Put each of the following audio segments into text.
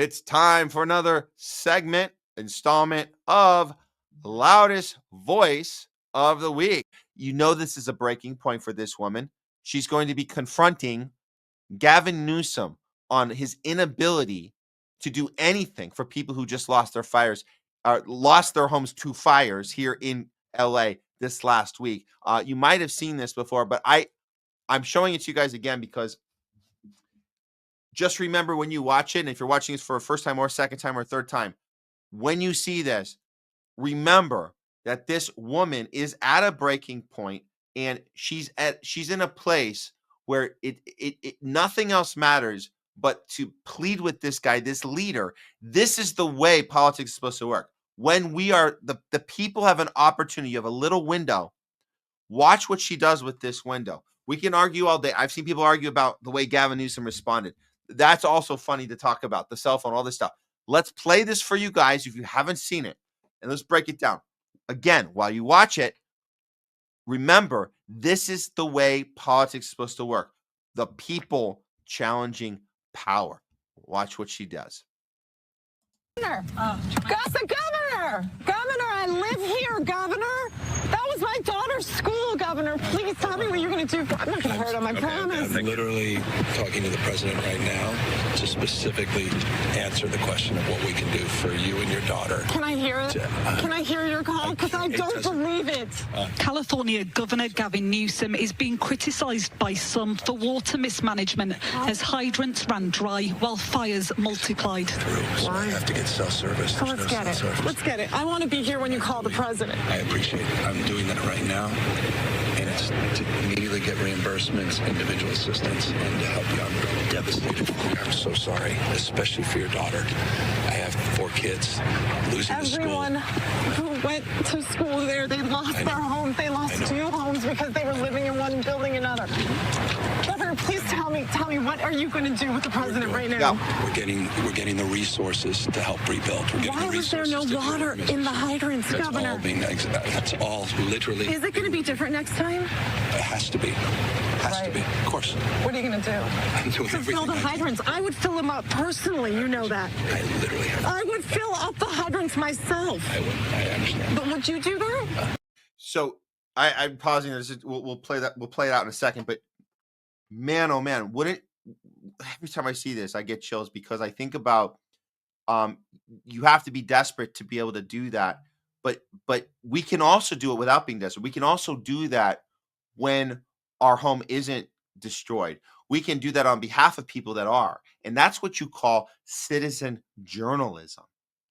It's time for another installment of Loudest Voice of the Week. You know this is a breaking point for this woman. She's going to be confronting Gavin Newsom on his inability to do anything for people who just lost their homes to fires here in LA this last week. You might have seen this before, but I'm showing it to you guys again because just remember when you watch it, and if you're watching this for a first time or second time or third time, when you see this, remember that this woman is at a breaking point, and she's in a place where it nothing else matters but to plead with this guy, this leader. This is the way politics is supposed to work. When we are the people have an opportunity, you have a little window. Watch what she does with this window. We can argue all day. I've seen people argue about the way Gavin Newsom responded. That's also funny to talk about, the cell phone, all this stuff. Let's play this for you guys if you haven't seen it, and let's break it down. Again, while you watch it, remember, this is the way politics is supposed to work. The people challenging power. Watch what she does. Governor, Governor, I live here, Governor. That was my daughter's school, Governor. Please tell me what you're going to do. I'm not going to hurt him, I promise. I'm literally talking to the president right now to specifically answer the question of what we can do for you and your daughter. Can I hear it? Can I hear your call? Because I don't believe it. California Governor Gavin Newsom is being criticized by some for water mismanagement as hydrants ran dry while fires multiplied. So I have to get cell service. So let's get it. Let's get it. I want to be here when you call the president. I appreciate it. I'm doing that right now. And it's to immediately get reimbursements, individual assistance, and to help you. I'm devastated. I'm so sorry, especially for your daughter. I have 4 kids losing the school. Everyone who went to school there, they lost their homes. They lost 2 homes because they were living in one building another. Governor, please tell me, what are you going to do with the president right now? We're getting the resources to help rebuild. Why was there no water in the hydrants, Governor? That's all literally. Is it going to be different next time? It has to be. To be. Of course. What are you going to do? I'm doing to fill the hydrants. I would fill them up personally. You know that. I literally have. I would fill up the hydrants myself. I understand. But would you do that? So I'm pausing this. We'll play that. We'll play it out in a second. But man, oh man, every time I see this, I get chills because I think about you have to be desperate to be able to do that. But we can also do it without being desperate. We can also do that when our home isn't destroyed. We can do that on behalf of people that are. And that's what you call citizen journalism.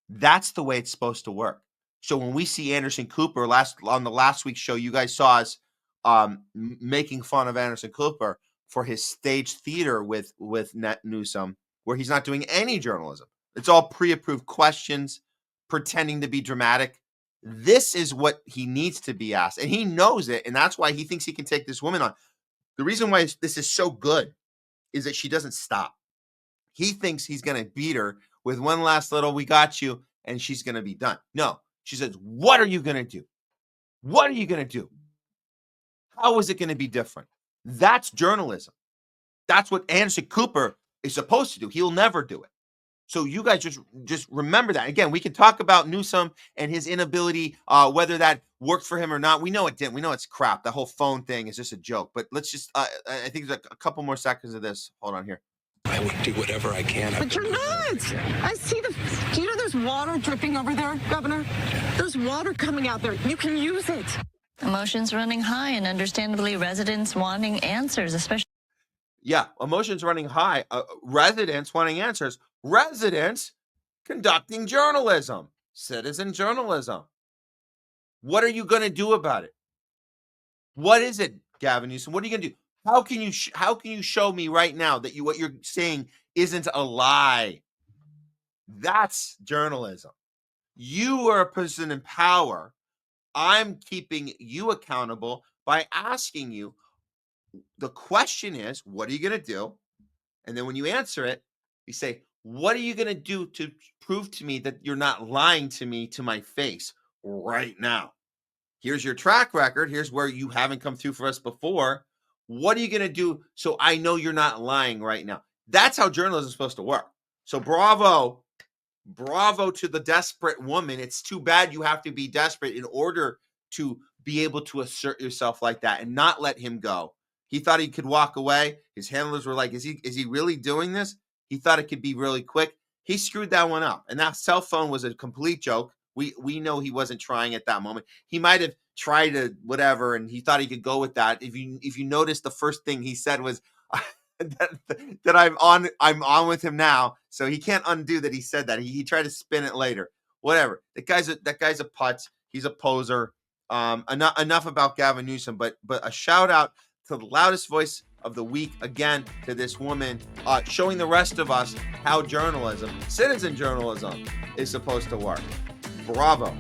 That's the way it's supposed to work. So when we see Anderson Cooper on the last week's show, you guys saw us making fun of Anderson Cooper for his stage theater with Newsom, where he's not doing any journalism. It's all pre-approved questions, pretending to be dramatic. This is what he needs to be asked, and he knows it, and that's why he thinks he can take this woman on. The reason why this is so good is that she doesn't stop. He thinks he's going to beat her with one last little, we got you, and she's going to be done. No, she says, what are you going to do? What are you going to do? How is it going to be different? That's journalism. That's what Anderson Cooper is supposed to do. He'll never do it. So you guys just remember that. Again, we can talk about Newsom and his inability, whether that worked for him or not. We know it didn't. We know it's crap. The whole phone thing is just a joke. But let's just, I think there's a couple more seconds of this. Hold on here. I would do whatever I can. But you're not. I see do you know there's water dripping over there, Governor? There's water coming out there. You can use it. Emotions running high and understandably residents wanting answers, especially. Yeah, emotions running high. Residents wanting answers. Residents conducting journalism. Citizen journalism. What are you going to do about it? What is it, Gavin Newsom? What are you going to do? How can you show me right now that what you're saying isn't a lie? That's journalism. You are a person in power. I'm keeping you accountable by asking you. The question is, what are you going to do? And then when you answer it, you say, what are you going to do to prove to me that you're not lying to me to my face right now? Here's your track record. Here's where you haven't come through for us before. What are you going to do so I know you're not lying right now? That's how journalism is supposed to work. So bravo Bravo to the desperate woman. It's too bad you have to be desperate in order to be able to assert yourself like that and not let him go. He thought he could walk away. His handlers were like, is he really doing this? He thought it could be really quick. He screwed that one up. And that cell phone was a complete joke. We know he wasn't trying at that moment. He might have tried to whatever, and he thought he could go with that. If you notice, the first thing he said was that I'm on with him now, so he can't undo that he said that. He tried to spin it later. Whatever. That guy's a putz. He's a poser. Enough about Gavin Newsom, but a shout out to the loudest voice of the week again, to this woman, showing the rest of us how journalism, citizen journalism, is supposed to work. Bravo.